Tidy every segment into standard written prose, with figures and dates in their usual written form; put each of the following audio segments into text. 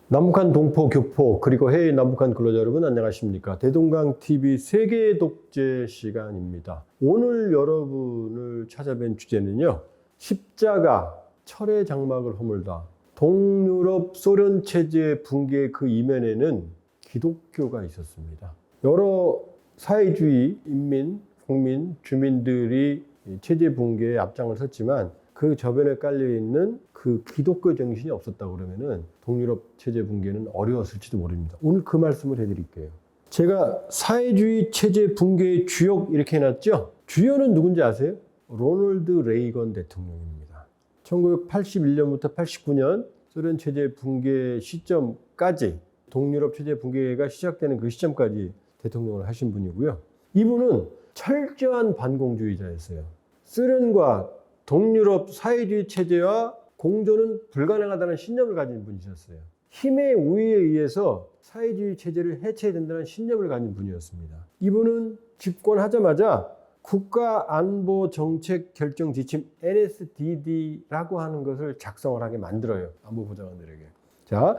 남북한 동포, 교포, 그리고 해외 남북한 근로자 여러분 안녕하십니까. 대동강TV 세계 독재 시간입니다. 오늘 여러분을 찾아뵌 주제는요. 십자가, 철의 장막을 허물다. 동유럽 소련 체제 붕괴 그 이면에는 기독교가 있었습니다. 여러 사회주의 인민, 국민, 주민들이 체제 붕괴에 앞장을 섰지만 그 저변에 깔려있는 그 기독교 정신이 없었다고 그러면은 동유럽 체제 붕괴는 어려웠을지도 모릅니다. 오늘 그 말씀을 해드릴게요. 제가 사회주의 체제 붕괴의 주역 이렇게 해놨죠? 주연은 누군지 아세요? 로널드 레이건 대통령입니다. 1981년부터 89년 소련 체제 붕괴 시점까지 동유럽 체제 붕괴가 시작되는 그 시점까지 대통령을 하신 분이고요. 이분은 철저한 반공주의자였어요. 소련과 동유럽 사회주의 체제와 공존은 불가능하다는 신념을 가진 분이셨어요. 힘의 우위에 의해서 사회주의 체제를 해체해야 된다는 신념을 가진 분이었습니다. 이분은 집권하자마자 국가안보정책 결정 지침 NSDD라고 하는 것을 작성을 하게 만들어요. 안보보좌관들에게. 자,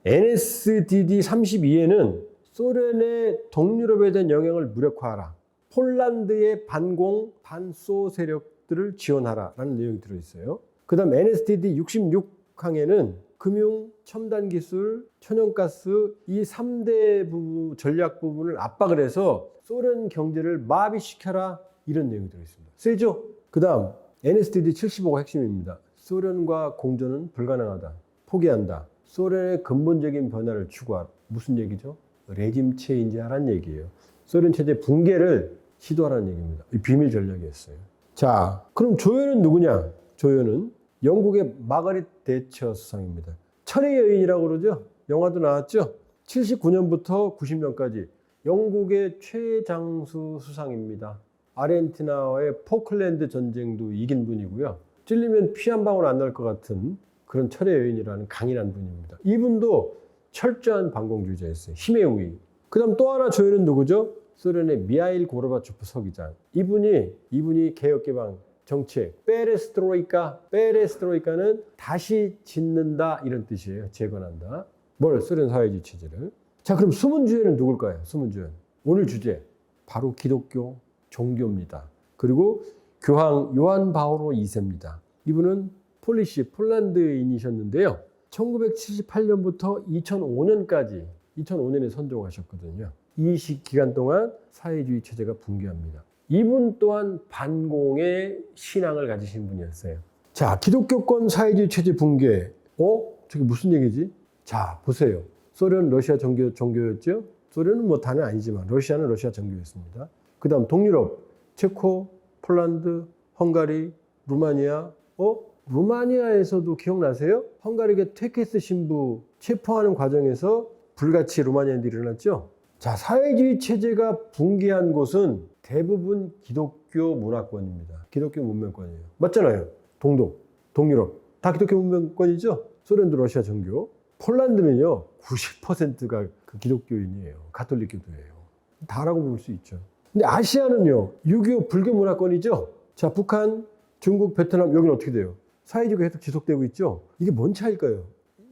NSDD 32에는 소련의 동유럽에 대한 영향을 무력화하라. 폴란드의 반공, 반소 세력들을 지원하라라는 내용이 들어있어요. 그 다음 NSDD 66항에는 금융, 첨단기술, 천연가스 이 3대 전략 부분을 압박을 해서 소련 경제를 마비시켜라 이런 내용이 들어있습니다. 세죠? 그 다음 NSDD 75가 핵심입니다. 소련과 공존은 불가능하다. 포기한다. 소련의 근본적인 변화를 추구하라. 무슨 얘기죠? 레짐 체인지하라는 얘기예요. 소련 체제 붕괴를 시도하라는 얘기입니다. 비밀 전략이었어요. 자, 그럼 조연은 누구냐? 조연은 영국의 마가릿 대처 수상입니다. 철의 여인이라고 그러죠? 영화도 나왔죠? 79년부터 90년까지 영국의 최장수 수상입니다. 아르헨티나와의 포클랜드 전쟁도 이긴 분이고요. 찔리면 피 한 방울 안 날 것 같은 그런 철의 여인이라는 강인한 분입니다. 이분도 철저한 반공주의자였어요. 힘의 우위. 그 다음 또 하나 조연은 누구죠? 소련의 미하일 고르바초프 서기장. 이분이 개혁개방 정책, 페레스트로이카는 다시 짓는다 이런 뜻이에요. 재건한다. 뭘? 소련 사회주의 체제를. 자, 그럼 숨은 주연은 누굴까요? 숨은 주연. 오늘 주제 바로 기독교 종교입니다. 그리고 교황 요한 바오로 2세입니다. 이분은 폴란드인이셨는데요. 1978년부터 2005년에 선종하셨거든요. 이 기간 동안 사회주의 체제가 붕괴합니다. 이분 또한 반공의 신앙을 가지신 분이었어요. 자, 기독교권 사회주의 체제 붕괴. 저게 무슨 얘기지? 자, 보세요. 소련, 러시아 종교였죠? 소련은 뭐 다는 아니지만 러시아는 러시아 종교였습니다. 그 다음 동유럽, 체코, 폴란드, 헝가리, 루마니아. 루마니아에서도 기억나세요? 헝가리의 테케스 신부 체포하는 과정에서 불같이 루마니아인들이 일어났죠? 자, 사회주의 체제가 붕괴한 곳은 대부분 기독교 문화권입니다. 기독교 문명권이에요. 맞잖아요. 동유럽. 다 기독교 문명권이죠? 소련도 러시아 종교. 폴란드는요, 90%가 그 기독교인이에요. 가톨릭교도예요. 다라고 볼 수 있죠. 근데 아시아는요, 유교 불교 문화권이죠? 자, 북한, 중국, 베트남, 여기는 어떻게 돼요? 사회주의가 계속 지속되고 있죠? 이게 뭔 차일까요?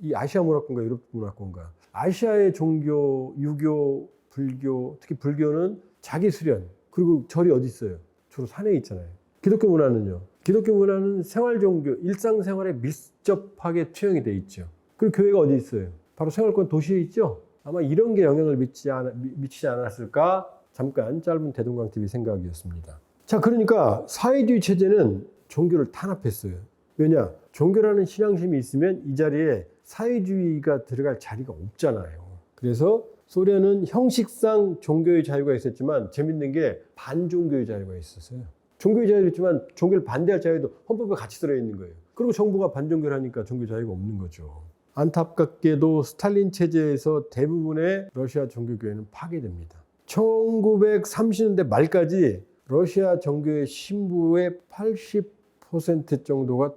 이 아시아 문화권과 유럽 문화권과. 아시아의 종교, 유교, 불교, 특히 불교는 자기 수련, 그리고 절이 어디 있어요? 주로 산에 있잖아요. 기독교 문화는요? 기독교 문화는 생활 종교, 일상생활에 밀접하게 투영이 돼 있죠. 그리고 교회가 어디 있어요? 바로 생활권 도시에 있죠? 아마 이런 게 영향을 미치지 않았을까? 잠깐 짧은 대동강TV 생각이었습니다. 자, 그러니까 사회주의 체제는 종교를 탄압했어요. 왜냐? 종교라는 신앙심이 있으면 이 자리에 사회주의가 들어갈 자리가 없잖아요. 그래서 소련은 형식상 종교의 자유가 있었지만 재밌는 게 반종교의 자유가 있었어요. 종교의 자유도 있지만 종교를 반대할 자유도 헌법에 같이 들어있는 거예요. 그리고 정부가 반종교를 하니까 종교 자유가 없는 거죠. 안타깝게도 스탈린 체제에서 대부분의 러시아 종교교회는 파괴됩니다. 1930년대 말까지 러시아 종교의 신부의 80% 정도가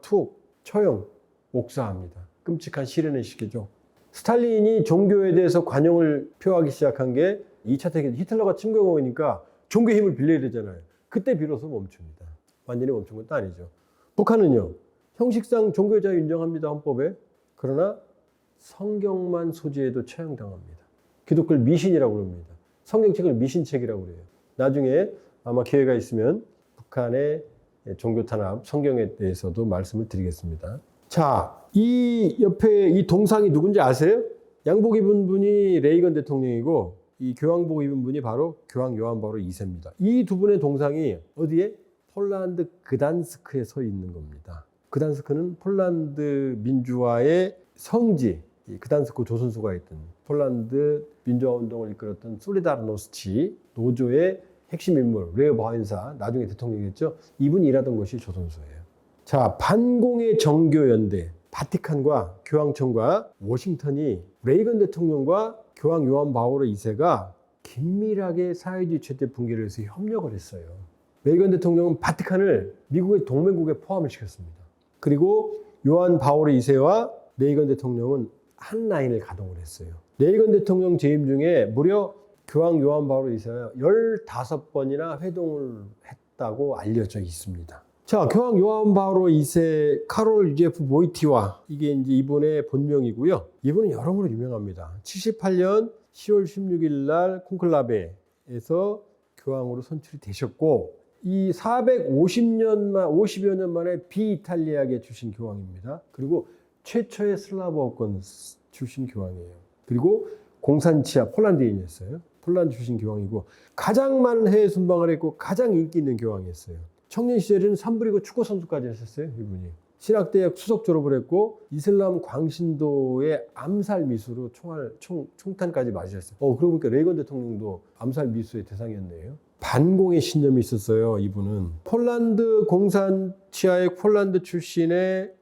처형, 옥사합니다. 끔찍한 시련의 시기죠. 스탈린이 종교에 대해서 관용을 표하기 시작한 게 2차 대전 히틀러가 침공해 오니까 종교의 힘을 빌려야 되잖아요. 그때 비로소 멈춥니다. 완전히 멈춘 것도 아니죠. 북한은요, 형식상 종교의 자유 인정합니다, 헌법에. 그러나 성경만 소지해도 처형당합니다. 기독교를 미신이라고 합니다. 성경책을 미신책이라고 그래요. 나중에 아마 기회가 있으면 북한의 종교 탄압, 성경에 대해서도 말씀을 드리겠습니다. 자, 이 옆에 이 동상이 누군지 아세요? 양복 입은 분이 레이건 대통령이고 이 교황복 입은 분이 바로 교황 요한 바오로 2세입니다. 이 두 분의 동상이 어디에? 폴란드 그단스크에 서 있는 겁니다. 그단스크는 폴란드 민주화의 성지, 그단스크 조선소가 있던 폴란드 민주화 운동을 이끌었던 솔리다르노스치 노조의 핵심 인물 레오 바윈사, 나중에 대통령이겠죠. 이분이 일하던 곳이 조선소예요. 자, 반공의 정교연대, 바티칸과 교황청과 워싱턴이 레이건 대통령과 교황 요한 바오로 2세가 긴밀하게 사회주의 체제 붕괴를 위해서 협력을 했어요. 레이건 대통령은 바티칸을 미국의 동맹국에 포함을 시켰습니다. 그리고 요한 바오로 2세와 레이건 대통령은 한 라인을 가동을 했어요. 레이건 대통령 재임 중에 무려 교황 요한 바오로 2세가 15번이나 회동을 했다고 알려져 있습니다. 자, 교황 요한 바오로 2세 카롤 유제프 보이티와 이게 이제 이분의 본명이고요. 이분은 여러모로 유명합니다. 78년 10월 16일 날 콘클라베에서 교황으로 선출이 되셨고 이 50여 년 만에 비이탈리아계 출신 교황입니다. 그리고 최초의 슬라브어권 출신 교황이에요. 그리고 공산치아 폴란드인이었어요. 폴란드 출신 교황이고 가장 많은 해외 순방을 했고 가장 인기 있는 교황이었어요. 청년 시절에는 삼부리그 축구 선수까지 했었어요. 이분이. 신학대학 수석 졸업을 했고 이슬람 광신도의 암살 미수로 총탄까지 맞으셨어요. 그러고 보니까 레이건 대통령도 암살 미수의 대상이었네요. 반공의 신념이 있었어요. 이분은 폴란드 공산치아의 폴란드 출신의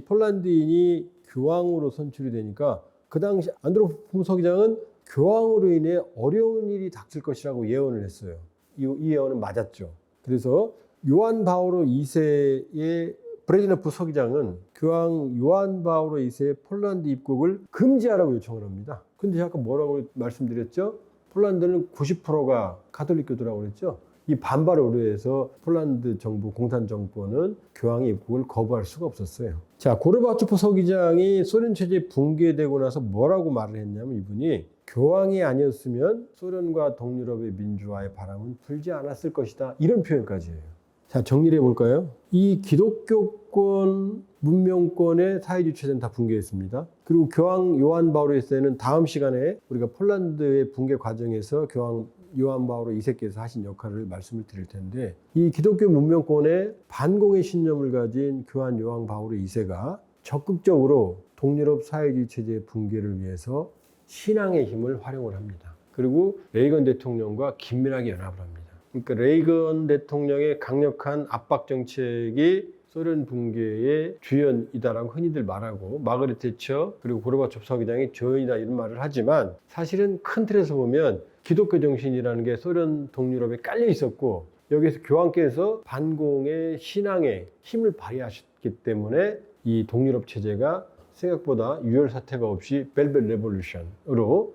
폴란드인이 교황으로 선출이 되니까 그 당시 안드로포프 서기장은 교황으로 인해 어려운 일이 닥칠 것이라고 예언을 했어요. 이 예언은 맞았죠. 그래서 요한 바오로 2세의 브레즈네프 서기장은 교황 요한 바오로 2세의 폴란드 입국을 금지하라고 요청을 합니다. 근데 아까 뭐라고 말씀드렸죠? 폴란드는 90%가 가톨릭교도라고 그랬죠. 이 반발을 우려해서 폴란드 정부, 공산 정권은 교황의 입국을 거부할 수가 없었어요. 자, 고르바초프 서기장이 소련 체제 붕괴되고 나서 뭐라고 말을 했냐면 이분이 교황이 아니었으면 소련과 동유럽의 민주화의 바람은 불지 않았을 것이다. 이런 표현까지 해요. 자, 정리를 해볼까요? 이 기독교권, 문명권의 사회주의 체제는 다 붕괴했습니다. 그리고 교황 요한 바오로 2세는 다음 시간에 우리가 폴란드의 붕괴 과정에서 교황 요한 바오로 2세께서 하신 역할을 말씀을 드릴 텐데 이 기독교 문명권의 반공의 신념을 가진 교황 요한 바오로 2세가 적극적으로 동유럽 사회주의 체제의 붕괴를 위해서 신앙의 힘을 활용을 합니다. 그리고 레이건 대통령과 긴밀하게 연합을 합니다. 그러니까 레이건 대통령의 강력한 압박 정책이 소련 붕괴의 주연이다라고 흔히들 말하고 마거릿 대처 그리고 고르바초프 서기장이 조연이다 이런 말을 하지만 사실은 큰 틀에서 보면 기독교 정신이라는 게 소련 동유럽에 깔려 있었고 여기서 교황께서 반공의 신앙의 힘을 발휘하셨기 때문에 이 동유럽 체제가 생각보다 유혈 사태가 없이 벨벳 레볼루션으로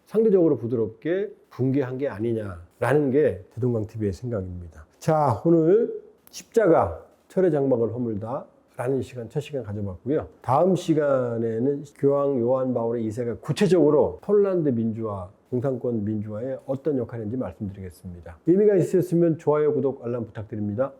상대적으로 부드럽게 붕괴한 게 아니냐라는 게 대동강TV의 생각입니다. 자, 오늘 십자가 철의 장막을 허물다 라는 첫 시간 가져봤고요. 다음 시간에는 교황 요한 바오로 2세가 구체적으로 폴란드 민주화, 공산권 민주화에 어떤 역할을 했는지 말씀드리겠습니다. 의미가 있으셨으면 좋아요, 구독, 알람 부탁드립니다.